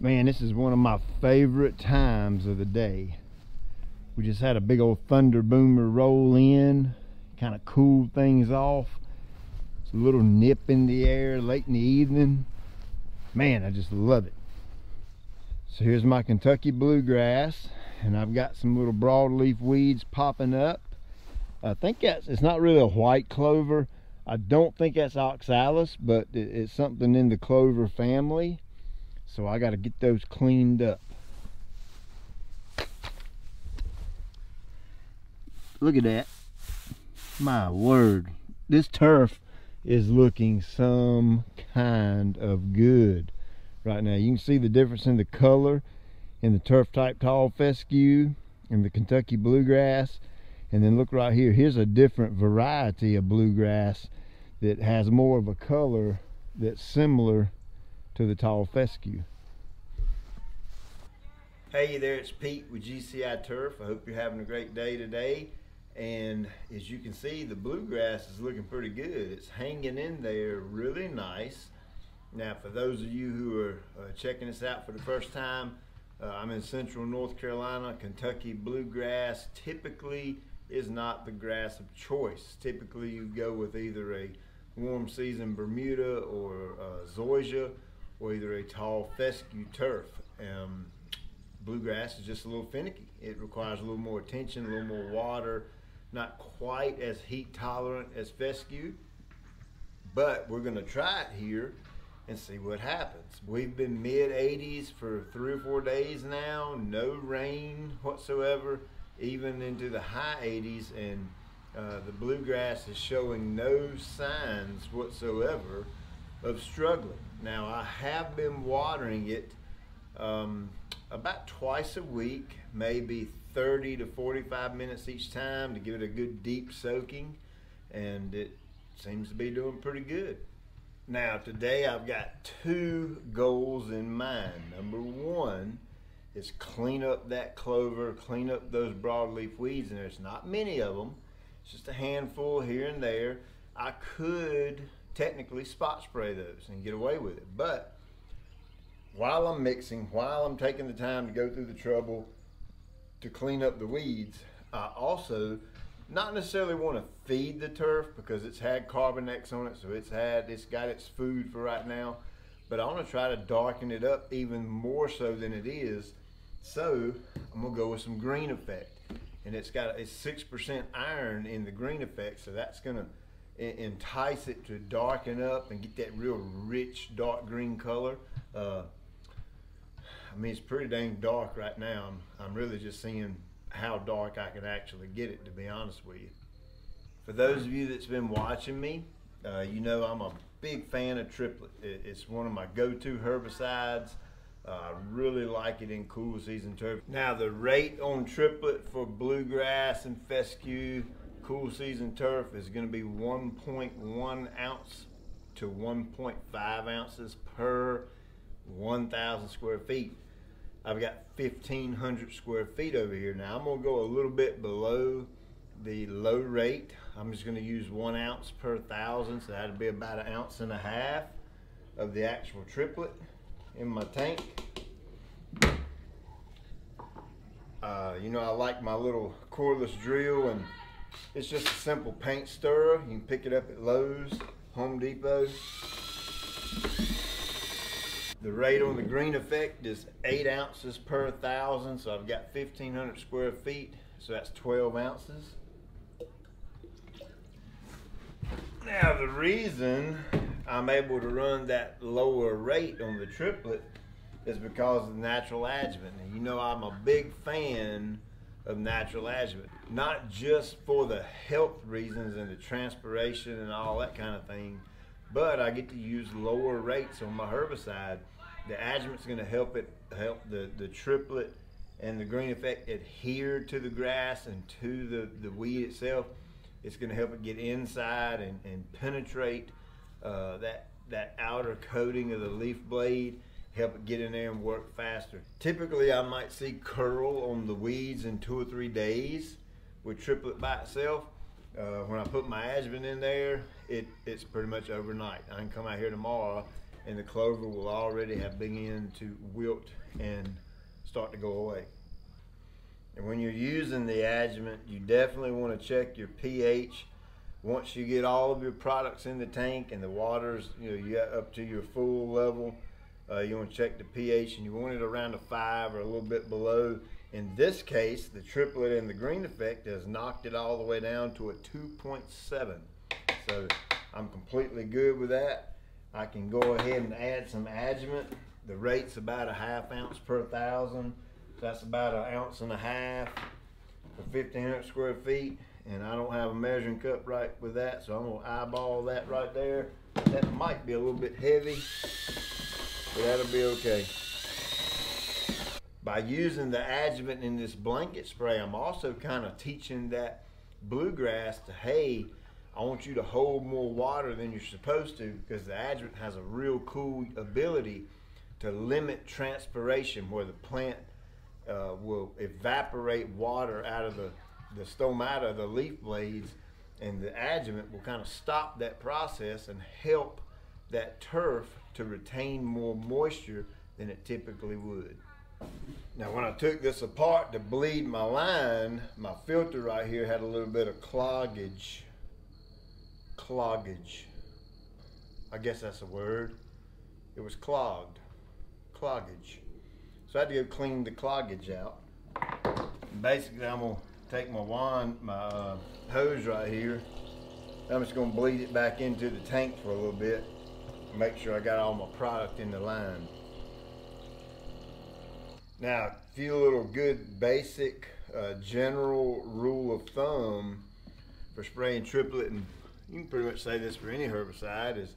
Man, this is one of my favorite times of the day. We just had a big old thunder boomer roll in, kind of cooled things off. It's a little nip in the air late in the evening. Man, I just love it. So here's my Kentucky bluegrass, and I've got some little broadleaf weeds popping up. I think it's not really a white clover. I don't think that's oxalis, but it's something in the clover family. So I got to get those cleaned up. Look at that. My word. This turf is looking some kind of good right now. You can see the difference in the color in the turf type tall fescue and the Kentucky bluegrass. And then look right here. Here's a different variety of bluegrass that has more of a color that's similar to the tall fescue. Hey there, it's Pete with GCI Turf. I hope you're having a great day today. And as you can see, the bluegrass is looking pretty good. It's hanging in there really nice. Now, for those of you who are checking this out for the first time, I'm in central North Carolina. Kentucky bluegrass typically is not the grass of choice. Typically you go with either a warm season Bermuda or zoysia, or either a tall fescue turf. Bluegrass is just a little finicky. It requires a little more attention, a little more water, not quite as heat tolerant as fescue, but we're gonna try it here and see what happens. We've been mid 80s for 3 or 4 days now, no rain whatsoever, even into the high 80s, and the bluegrass is showing no signs whatsoever of struggling. Now, I have been watering it about twice a week, maybe 30 to 45 minutes each time to give it a good deep soaking, and it seems to be doing pretty good. Now, today I've got 2 goals in mind. Number 1 is clean up that clover, clean up those broadleaf weeds, and there's not many of them. It's just a handful here and there. I could technically spot spray those and get away with it, but while I'm mixing, while I'm taking the time to go through the trouble to clean up the weeds, I also not necessarily want to feed the turf because it's had Carbonex on it, so it's got its food for right now, but I want to try to darken it up even more so than it is. So I'm gonna go with some green effect, and it's 6% iron in the green effect, so that's gonna entice it to darken up and get that real rich dark green color. I mean, it's pretty dang dark right now. I'm really just seeing how dark I can actually get it, to be honest with you. For those of you that's been watching me, you know I'm a big fan of Triplet. It's one of my go-to herbicides. I really like it in cool season turf. Now, the rate on Triplet for bluegrass and fescue cool season turf is going to be 1.1 ounce to 1.5 ounces per 1,000 square feet. I've got 1,500 square feet over here. Now I'm gonna go a little bit below the low rate. I'm just gonna use 1 ounce per 1,000, so that'd be about 1.5 ounces of the actual Triplet in my tank. You know, I like my little cordless drill, and it's just a simple paint stirrer. You can pick it up at Lowe's, Home Depot. The rate on the green effect is 8 ounces per 1,000, so I've got 1,500 square feet, so that's 12 ounces. Now, the reason I'm able to run that lower rate on the Triplet is because of the Natural Adjuvant. And you know I'm a big fan of Natural Adjuvant, not just for the health reasons and the transpiration and all that kind of thing, but I get to use lower rates on my herbicide. The adjuvant's going to help the Triplet and the green effect adhere to the grass and to the weed itself. It's going to help it get inside and penetrate that outer coating of the leaf blade, help it get in there and work faster. Typically, I might see curl on the weeds in 2 or 3 days with Triplet by itself. When I put my adjuvant in there, it's pretty much overnight. I can come out here tomorrow and the clover will already have begun to wilt and start to go away. And when you're using the adjuvant, you definitely want to check your pH. Once you get all of your products in the tank and the water's, you got up to your full level, you want to check the pH, and you want it around a 5 or a little bit below. In this case, the triplet and the green effect has knocked it all the way down to a 2.7. So I'm completely good with that. I can go ahead and add some adjuvant. The rate's about a 1/2 ounce per 1,000. So that's about 1.5 ounces for 1,500 square feet. And I don't have a measuring cup right with that, so I'm gonna eyeball that right there. That might be a little bit heavy, but that'll be okay. By using the adjuvant in this blanket spray, I'm also kind of teaching that bluegrass to, hey, I want you to hold more water than you're supposed to, because the adjuvant has a real cool ability to limit transpiration, where the plant will evaporate water out of the stomata, the leaf blades, and the adjuvant will kind of stop that process and help that turf to retain more moisture than it typically would. Now, when I took this apart to bleed my line, my filter right here had a little bit of cloggage. I guess that's a word. It was cloggage. So I had to go clean the cloggage out. Basically, I'm gonna take my hose right here. I'm just gonna bleed it back into the tank for a little bit. Make sure I got all my product in the line. Now, a few little good basic general rule of thumb for spraying triplet, and you can pretty much say this for any herbicide, is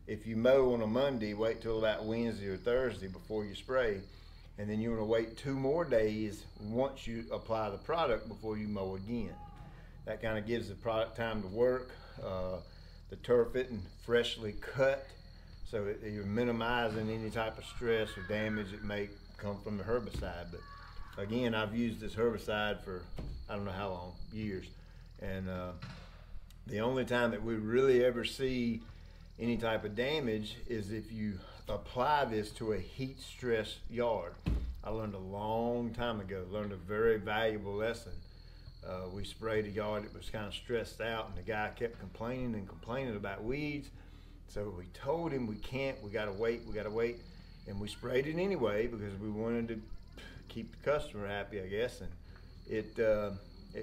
if you mow on a Monday, wait till about Wednesday or Thursday before you spray. And then you want to wait 2 more days once you apply the product before you mow again. That kind of gives the product time to work. The turf isn't freshly cut, so you're minimizing any type of stress or damage that may come from the herbicide. But again, I've used this herbicide for I don't know how long, years. And the only time that we really ever see any type of damage is if you apply this to a heat stressed yard. I learned a long time ago, learned a very valuable lesson. We sprayed a yard that was kind of stressed out, and the guy kept complaining and complaining about weeds. So we told him we gotta wait. And we sprayed it anyway because we wanted to keep the customer happy, I guess. And it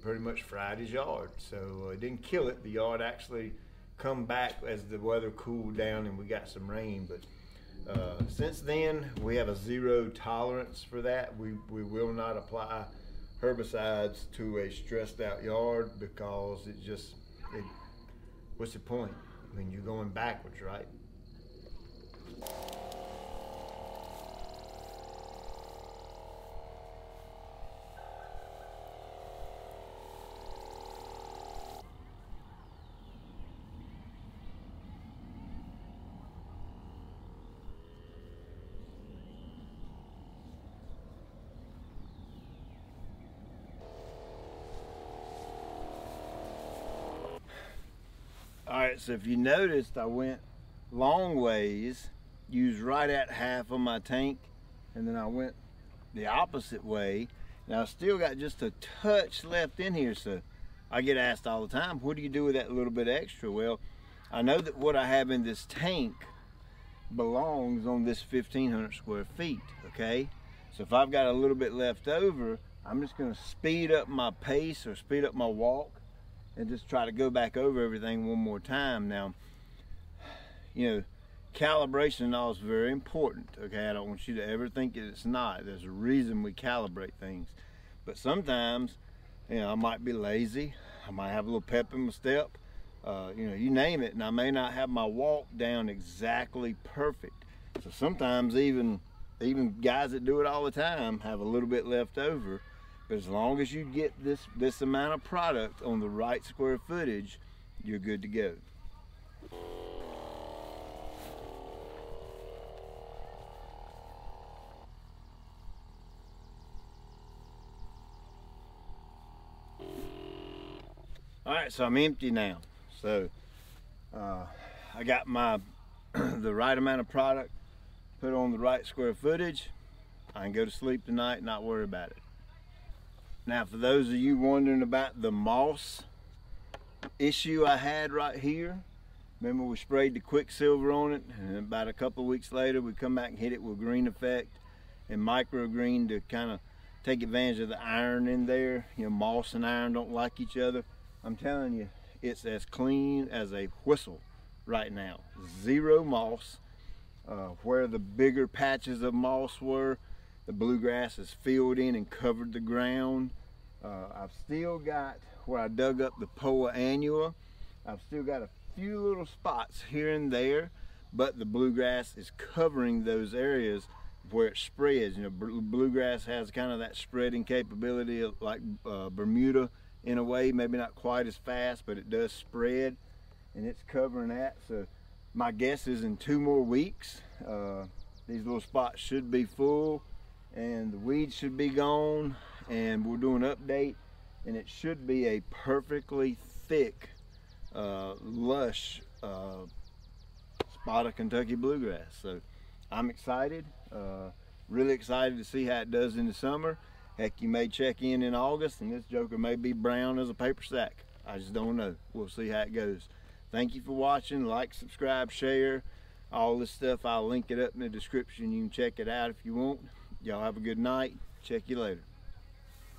pretty much fried his yard. So it didn't kill it. The yard actually come back as the weather cooled down and we got some rain. But since then, we have a 0 tolerance for that. We will not apply herbicides to a stressed out yard, because what's the point? I mean, you're going backwards, right? All right, so if you noticed, I went long ways, used right at half of my tank, and then I went the opposite way. Now I still got just a touch left in here, so I get asked all the time, what do you do with that little bit extra? Well, I know that what I have in this tank belongs on this 1,500 square feet, okay? So if I've got a little bit left over, I'm just gonna speed up my pace or speed up my walk and just try to go back over everything one more time. Now, calibration and all is very important, okay? I don't want you to ever think that it's not. There's a reason we calibrate things. But sometimes, I might be lazy. I might have a little pep in my step. You name it, and I may not have my walk down exactly perfect. So sometimes even guys that do it all the time have a little bit left over. But as long as you get this amount of product on the right square footage, you're good to go. All right, so I'm empty now. So I got my the right amount of product, put on the right square footage, I can go to sleep tonight and not worry about it. Now, for those of you wondering about the moss issue I had right here, remember we sprayed the Quicksilver on it, and about a couple of weeks later we come back and hit it with Green Effect and microgreen to kind of take advantage of the iron in there. You know, moss and iron don't like each other. I'm telling you, it's as clean as a whistle right now. Zero moss. Where the bigger patches of moss were, the bluegrass has filled in and covered the ground. I've still got, where I dug up the Poa annua, I've still got a few little spots here and there, but the bluegrass is covering those areas where it spreads. You know, bluegrass has kind of that spreading capability of like Bermuda in a way, maybe not quite as fast, but it does spread, and it's covering that. So my guess is in 2 more weeks, these little spots should be full and the weeds should be gone, and we'll do an update, and it should be a perfectly thick, lush spot of Kentucky bluegrass. So I'm excited, really excited to see how it does in the summer. Heck, you may check in August and this joker may be brown as a paper sack. I just don't know. We'll see how it goes. Thank you for watching. Like, subscribe, share, all this stuff. I'll link it up in the description. You can check it out if you want. Y'all have a good night. Check you later.